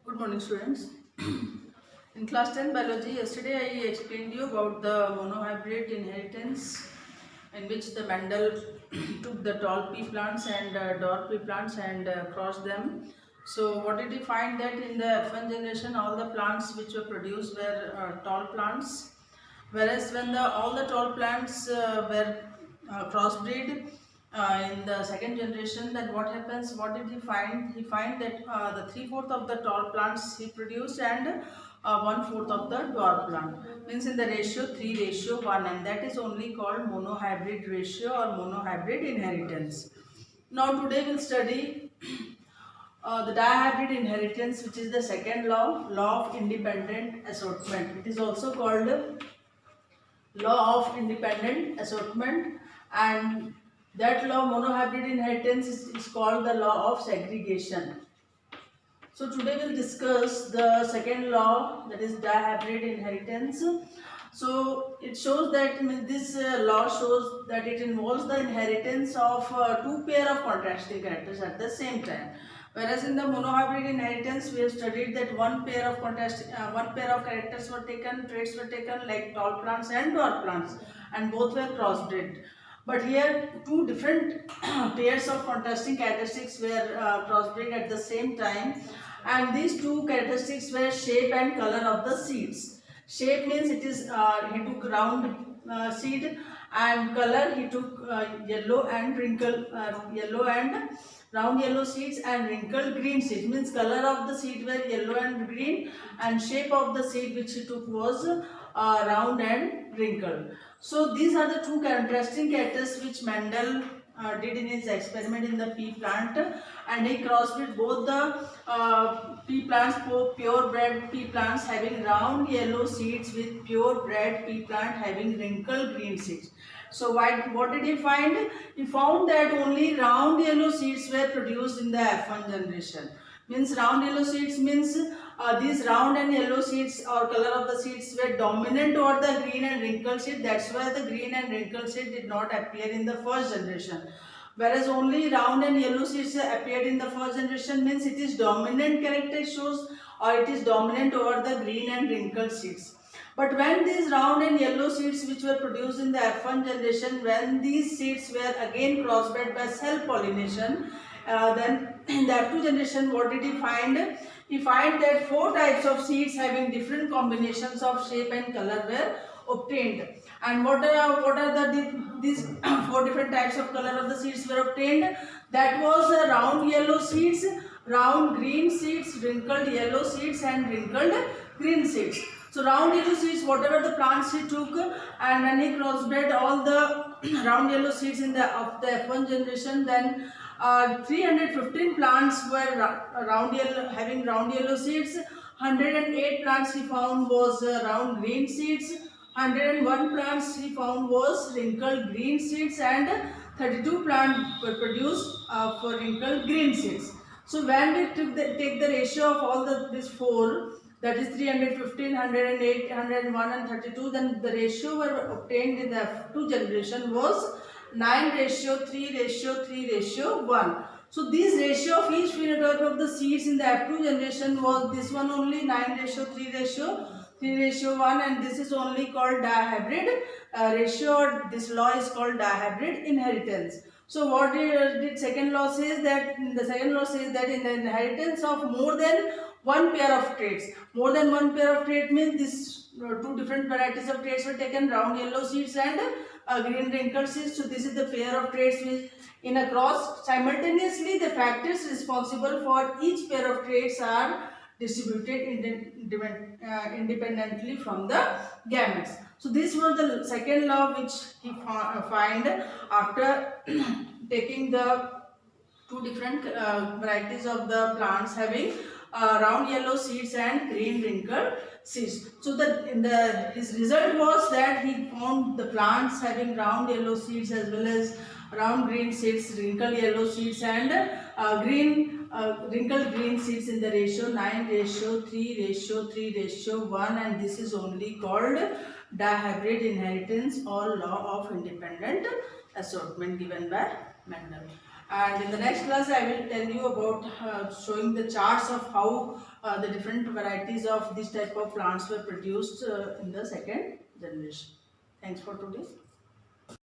Good morning, students. In class 10 biology, yesterday I explained you about the monohybrid inheritance, in which the Mendel took the tall pea plants and dwarf pea plants and crossed them. So what did he find? That in the F1 generation, all the plants which were produced were tall plants, whereas when all the tall plants were crossbreed in the second generation, then what happens? What did he find? He find that the 3/4 of the tall plants he produced and 1/4 of the dwarf plant, means in the ratio 3:1, and that is only called monohybrid ratio or monohybrid inheritance. Now today we'll study the dihybrid inheritance, which is the second law of independent assortment. It is also called law of independent assortment, and that law monohybrid inheritance is called the law of segregation. So today we'll discuss the second law, that is dihybrid inheritance. So it shows that this law shows that it involves the inheritance of two pair of contrasting characters at the same time. Whereas in the monohybrid inheritance, we have studied that one pair of characters were taken, traits were taken like tall plants and dwarf plants, and both were crossbred. But here, two different pairs of contrasting characteristics were crossbred at the same time, and these two characteristics were shape and color of the seeds. Shape means it is he took round seed, and color he took yellow and round yellow seeds and wrinkled green seeds, means color of the seed were yellow and green, and shape of the seed which he took was round and wrinkled. So these are the two contrasting characters which Mendel did in his experiment in the pea plant, and he crossbred both the pea plants, purebred pea plants having round yellow seeds with purebred pea plant having wrinkled green seeds. So what did he find? He found that only round yellow seeds were produced in the F1 generation. Means round yellow seeds means these round and yellow seeds or color of the seeds were dominant over the green and wrinkled seed. That's why the green and wrinkled seed did not appear in the first generation. Whereas only round and yellow seeds appeared in the first generation, means it is dominant character shows, or it is dominant over the green and wrinkled seeds. But when these round and yellow seeds which were produced in the F1 generation, when these seeds were again crossbred by self-pollination, then in the F2 generation, what did he find? He find that 4 types of seeds having different combinations of shape and color were obtained. And what are these 4 different types of color of the seeds were obtained? That was round yellow seeds, round green seeds, wrinkled yellow seeds, and wrinkled green seeds. So round yellow seeds, whatever the plants he took, and when he crossbred all the round yellow seeds of the F1 generation, then 315 plants were having round yellow seeds. 108 plants he found was round green seeds. 101 plants he found was wrinkled green seeds, and 32 plants were produced for wrinkled green seeds. So when we take the ratio of all these 4, that is 315, 108, 101 and 32, then the ratio were obtained in the F2 generation was 9:3:1. So this ratio of each phenotype of the seeds in the F2 generation was this one only, 9:3:1, and this is only called dihybrid ratio. This law is called dihybrid inheritance. So what did second law says? That the second law says that in the inheritance of more than one pair of traits, more than one pair of trait means this two different varieties of traits were taken, round yellow seeds and green wrinkled seeds. So this is the pair of traits which in a cross. Simultaneously, the factors responsible for each pair of traits are distributed independently from the gametes. So this was the second law which he find after taking the two different varieties of the plants having round yellow seeds and green wrinkled seeds. So his result was that he found the plants having round yellow seeds as well as round green seeds, wrinkled yellow seeds, and wrinkled green seeds in the ratio 9:3:1, and this is only called dihybrid inheritance or law of independent assortment given by Mendel. And in the next class, I will tell you about showing the charts of how the different varieties of this type of plants were produced in the second generation. Thanks for today.